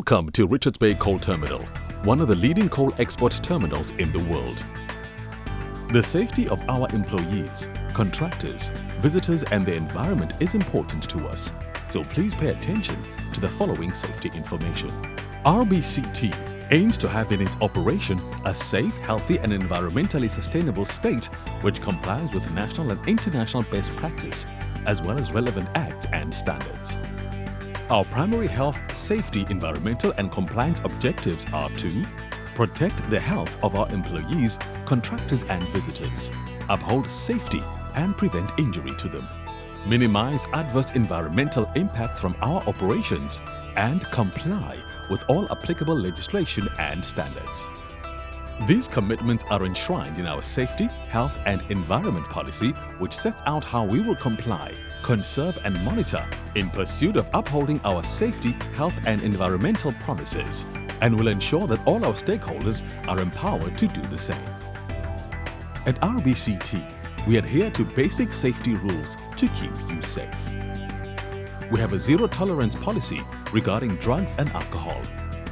Welcome to Richards Bay Coal Terminal, one of the leading coal export terminals in the world. The safety of our employees, contractors, visitors and the environment is important to us, so please pay attention to the following safety information. RBCT aims to have in its operation a safe, healthy and environmentally sustainable state which complies with national and international best practice as well as relevant acts and standards. Our primary health, safety, environmental and compliance objectives are to protect the health of our employees, contractors and visitors, uphold safety and prevent injury to them, minimize adverse environmental impacts from our operations, and comply with all applicable legislation and standards. These commitments are enshrined in our Safety, Health and Environment Policy, which sets out how we will comply, conserve and monitor in pursuit of upholding our safety, health and environmental promises, and will ensure that all our stakeholders are empowered to do the same. At RBCT, we adhere to basic safety rules to keep you safe. We have a zero-tolerance policy regarding drugs and alcohol,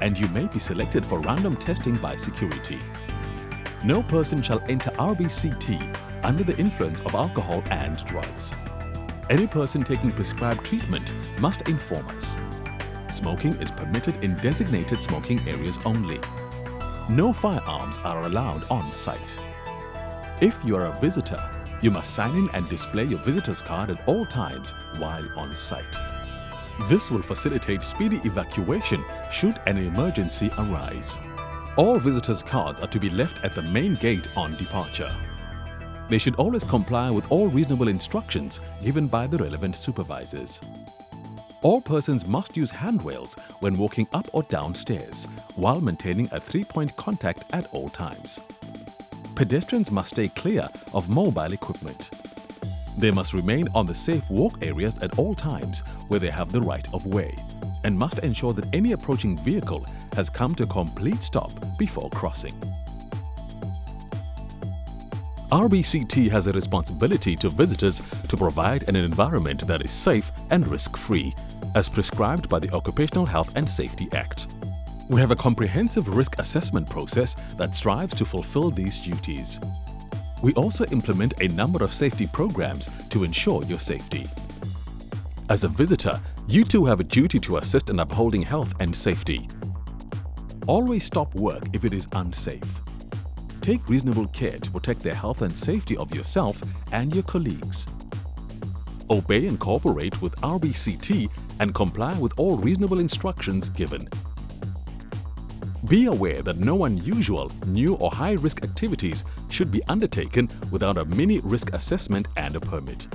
and you may be selected for random testing by security. No person shall enter RBCT under the influence of alcohol and drugs. Any person taking prescribed treatment must inform us. Smoking is permitted in designated smoking areas only. No firearms are allowed on site. If you are a visitor, you must sign in and display your visitor's card at all times while on site. This will facilitate speedy evacuation should an emergency arise. All visitors' cards are to be left at the main gate on departure. They should always comply with all reasonable instructions given by the relevant supervisors. All persons must use handrails when walking up or down stairs while maintaining a 3-point contact at all times. Pedestrians must stay clear of mobile equipment. They must remain on the safe walk areas at all times where they have the right of way and must ensure that any approaching vehicle has come to a complete stop before crossing. RBCT has a responsibility to visitors to provide an environment that is safe and risk-free as prescribed by the Occupational Health and Safety Act. We have a comprehensive risk assessment process that strives to fulfill these duties. We also implement a number of safety programs to ensure your safety. As a visitor, you too have a duty to assist in upholding health and safety. Always stop work if it is unsafe. Take reasonable care to protect the health and safety of yourself and your colleagues. Obey and cooperate with RBCT and comply with all reasonable instructions given. Be aware that no unusual, new or high-risk activities should be undertaken without a mini-risk assessment and a permit.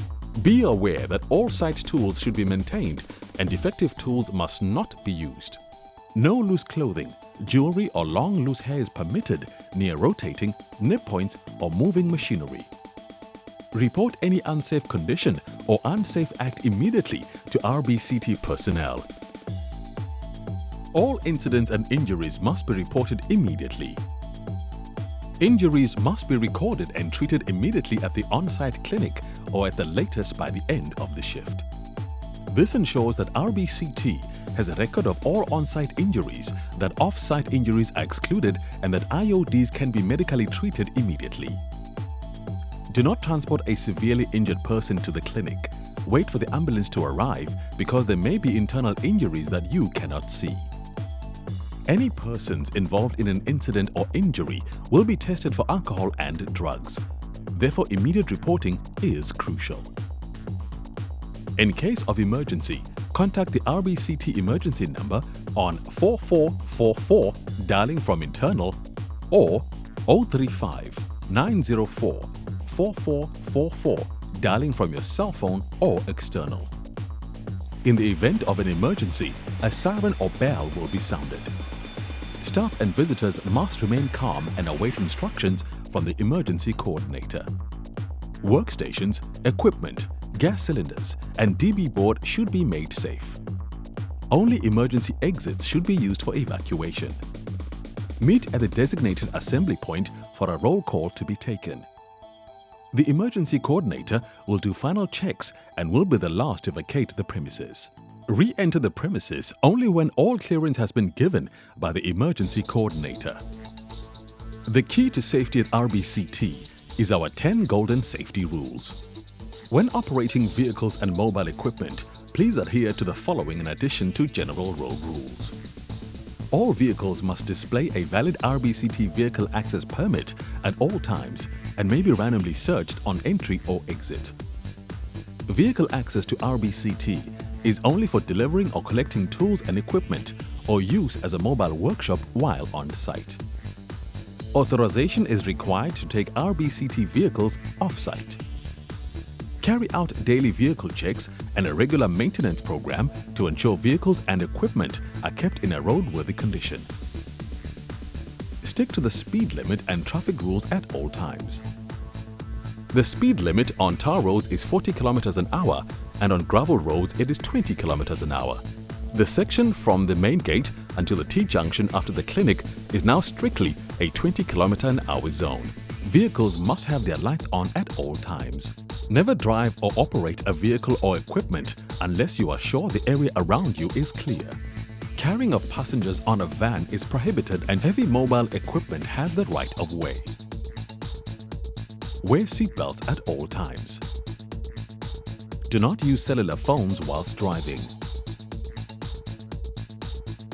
Be aware that all site tools should be maintained and defective tools must not be used. No loose clothing, jewelry or long loose hair is permitted near rotating, nip points or moving machinery. Report any unsafe condition or unsafe act immediately to RBCT personnel. All incidents and injuries must be reported immediately. Injuries must be recorded and treated immediately at the on-site clinic or at the latest by the end of the shift. This ensures that RBCT has a record of all on-site injuries, that off-site injuries are excluded and that IODs can be medically treated immediately. Do not transport a severely injured person to the clinic. Wait for the ambulance to arrive because there may be internal injuries that you cannot see. Any persons involved in an incident or injury will be tested for alcohol and drugs. Therefore, immediate reporting is crucial. In case of emergency, contact the RBCT emergency number on 4444 dialing from internal or 035 904 4444 dialing from your cell phone or external. In the event of an emergency, a siren or bell will be sounded. Staff and visitors must remain calm and await instructions from the emergency coordinator. Workstations, equipment, gas cylinders and DB board should be made safe. Only emergency exits should be used for evacuation. Meet at the designated assembly point for a roll call to be taken. The emergency coordinator will do final checks and will be the last to vacate the premises. Re-enter the premises only when all clearance has been given by the emergency coordinator. The key to safety at RBCT is our 10 golden safety rules. When operating vehicles and mobile equipment, please adhere to the following in addition to general road rules. All vehicles must display a valid RBCT vehicle access permit at all times and may be randomly searched on entry or exit. Vehicle access to RBCT is only for delivering or collecting tools and equipment or use as a mobile workshop while on site. Authorization is required to take RBCT vehicles off-site. Carry out daily vehicle checks and a regular maintenance program to ensure vehicles and equipment are kept in a roadworthy condition. Stick to the speed limit and traffic rules at all times. The speed limit on tar roads is 40 km an hour and on gravel roads it is 20 km an hour. The section from the main gate until the T-junction after the clinic is now strictly a 20 km an hour zone. Vehicles must have their lights on at all times. Never drive or operate a vehicle or equipment unless you are sure the area around you is clear. Carrying of passengers on a van is prohibited and heavy mobile equipment has the right of way. Wear seatbelts at all times. Do not use cellular phones whilst driving.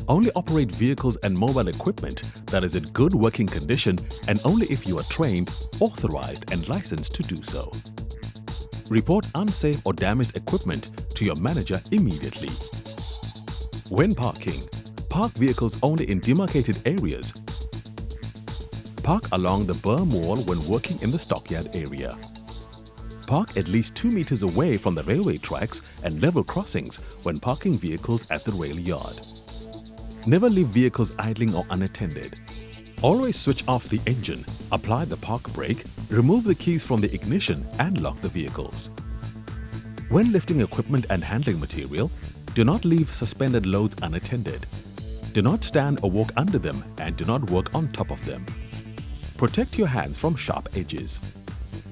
Only operate vehicles and mobile equipment that is in good working condition and only if you are trained, authorized and licensed to do so. Report unsafe or damaged equipment to your manager immediately. When parking, park vehicles only in demarcated areas. Park along the berm wall when working in the stockyard area. Park at least 2 meters away from the railway tracks and level crossings when parking vehicles at the rail yard. Never leave vehicles idling or unattended. Always switch off the engine, apply the park brake, remove the keys from the ignition and lock the vehicles. When lifting equipment and handling material, do not leave suspended loads unattended. Do not stand or walk under them and do not work on top of them. Protect your hands from sharp edges.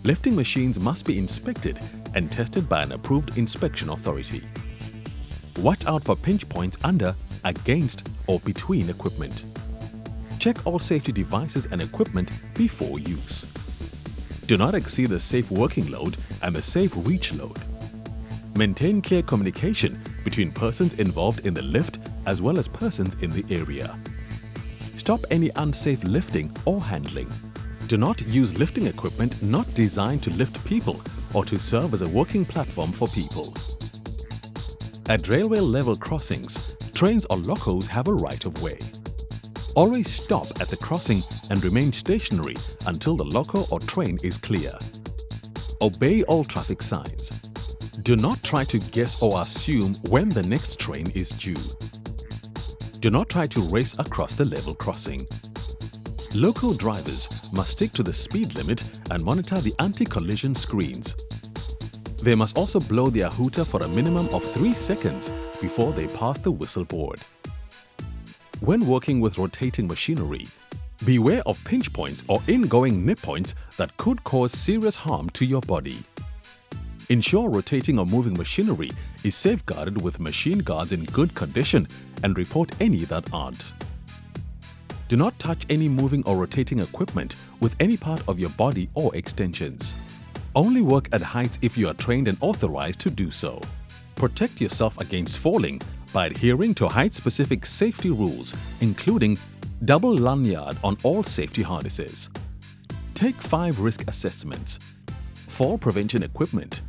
Lifting machines must be inspected and tested by an approved inspection authority. Watch out for pinch points under, against or between equipment. Check all safety devices and equipment before use. Do not exceed the safe working load and the safe reach load. Maintain clear communication between persons involved in the lift as well as persons in the area. Stop any unsafe lifting or handling. Do not use lifting equipment not designed to lift people or to serve as a working platform for people. At railway level crossings, trains or locos have a right of way. Always stop at the crossing and remain stationary until the loco or train is clear. Obey all traffic signs. Do not try to guess or assume when the next train is due. Do not try to race across the level crossing. Local drivers must stick to the speed limit and monitor the anti-collision screens. They must also blow their hooter for a minimum of 3 seconds before they pass the whistle board. When working with rotating machinery, beware of pinch points or ingoing nip points that could cause serious harm to your body. Ensure rotating or moving machinery is safeguarded with machine guards in good condition and report any that aren't. Do not touch any moving or rotating equipment with any part of your body or extensions. Only work at heights if you are trained and authorized to do so. Protect yourself against falling by adhering to height-specific safety rules, including double lanyard on all safety harnesses. Take 5 risk assessments, fall prevention equipment,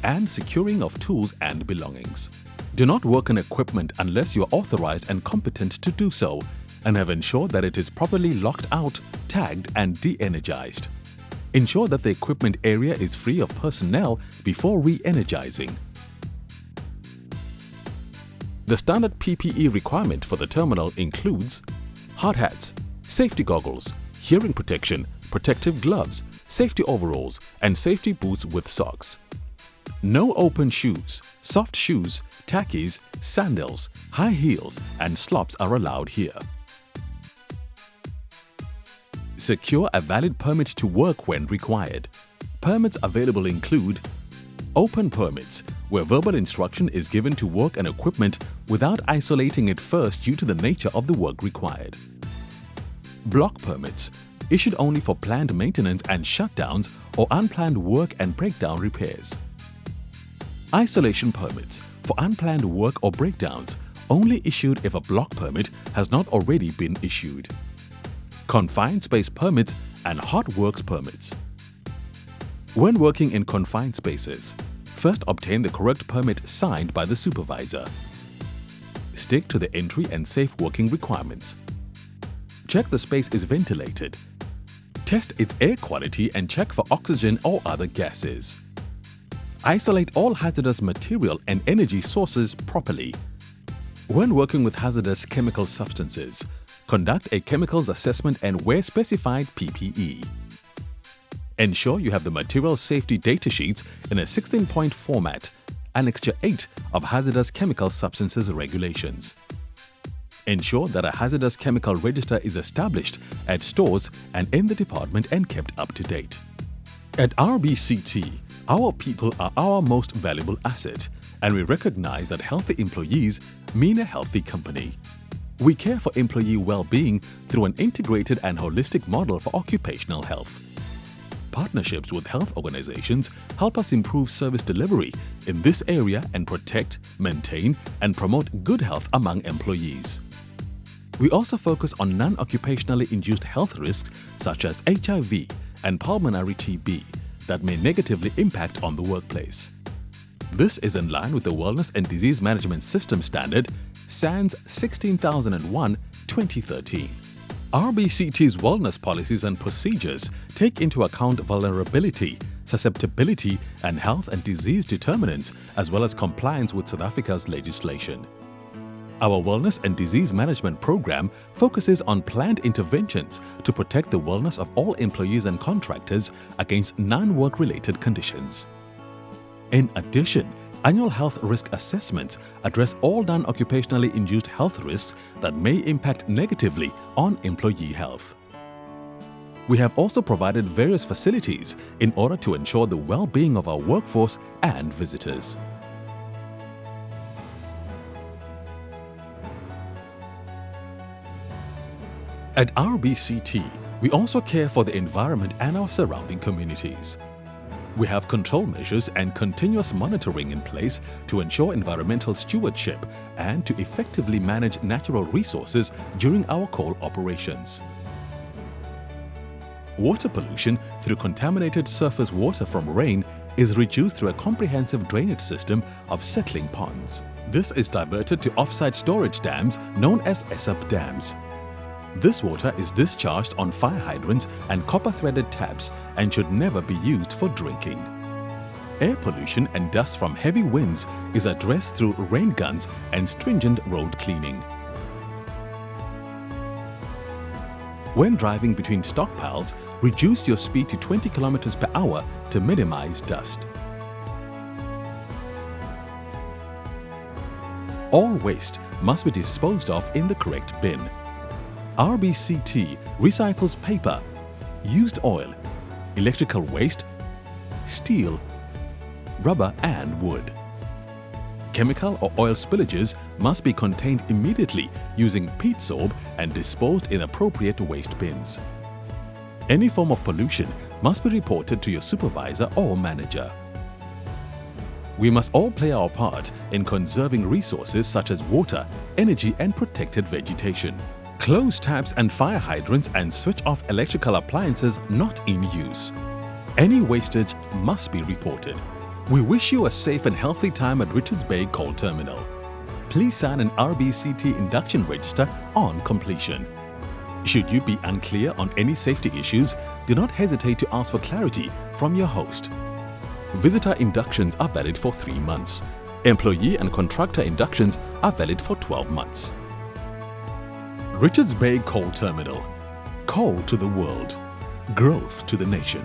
and securing of tools and belongings. Do not work on equipment unless you are authorized and competent to do so and have ensured that it is properly locked out, tagged and de-energized. Ensure that the equipment area is free of personnel before re-energizing. The standard PPE requirement for the terminal includes hard hats, safety goggles, hearing protection, protective gloves, safety overalls, and safety boots with socks. No open shoes, soft shoes, tackies, sandals, high heels, and slops are allowed here. Secure a valid permit to work when required. Permits available include open permits, where verbal instruction is given to work an equipment without isolating it first due to the nature of the work required. Block permits, issued only for planned maintenance and shutdowns or unplanned work and breakdown repairs. Isolation permits, for unplanned work or breakdowns, only issued if a block permit has not already been issued. Confined space permits and hot works permits. When working in confined spaces, first obtain the correct permit signed by the supervisor. Stick to the entry and safe working requirements. Check the space is ventilated. Test its air quality and check for oxygen or other gases. Isolate all hazardous material and energy sources properly. When working with hazardous chemical substances, conduct a chemicals assessment and wear specified PPE. Ensure you have the material safety data sheets in a 16-point format, Annexure 8 of Hazardous Chemical Substances Regulations. Ensure that a hazardous chemical register is established at stores and in the department and kept up to date. At RBCT, our people are our most valuable asset, and we recognize that healthy employees mean a healthy company. We care for employee well-being through an integrated and holistic model for occupational health. Partnerships with health organizations help us improve service delivery in this area and protect, maintain, and promote good health among employees. We also focus on non-occupationally induced health risks such as HIV and pulmonary TB that may negatively impact on the workplace. This is in line with the Wellness and Disease Management System Standard SANS 16001-2013. RBCT's wellness policies and procedures take into account vulnerability, susceptibility, and health and disease determinants, as well as compliance with South Africa's legislation. Our Wellness and Disease Management Program focuses on planned interventions to protect the wellness of all employees and contractors against non-work-related conditions. In addition, annual health risk assessments address all non-occupationally induced health risks that may impact negatively on employee health. We have also provided various facilities in order to ensure the well-being of our workforce and visitors. At RBCT, we also care for the environment and our surrounding communities. We have control measures and continuous monitoring in place to ensure environmental stewardship and to effectively manage natural resources during our coal operations. Water pollution through contaminated surface water from rain is reduced through a comprehensive drainage system of settling ponds. This is diverted to off-site storage dams known as ESSAP dams. This water is discharged on fire hydrants and copper-threaded taps and should never be used for drinking. Air pollution and dust from heavy winds is addressed through rain guns and stringent road cleaning. When driving between stockpiles, reduce your speed to 20 km per hour to minimize dust. All waste must be disposed of in the correct bin. RBCT recycles paper, used oil, electrical waste, steel, rubber and wood. Chemical or oil spillages must be contained immediately using peat sorb and disposed in appropriate waste bins. Any form of pollution must be reported to your supervisor or manager. We must all play our part in conserving resources such as water, energy and protected vegetation. Close taps and fire hydrants and switch off electrical appliances not in use. Any wastage must be reported. We wish you a safe and healthy time at Richards Bay Coal Terminal. Please sign an RBCT induction register on completion. Should you be unclear on any safety issues, do not hesitate to ask for clarity from your host. Visitor inductions are valid for 3 months. Employee and contractor inductions are valid for 12 months. Richards Bay Coal Terminal. Coal to the world. Growth to the nation.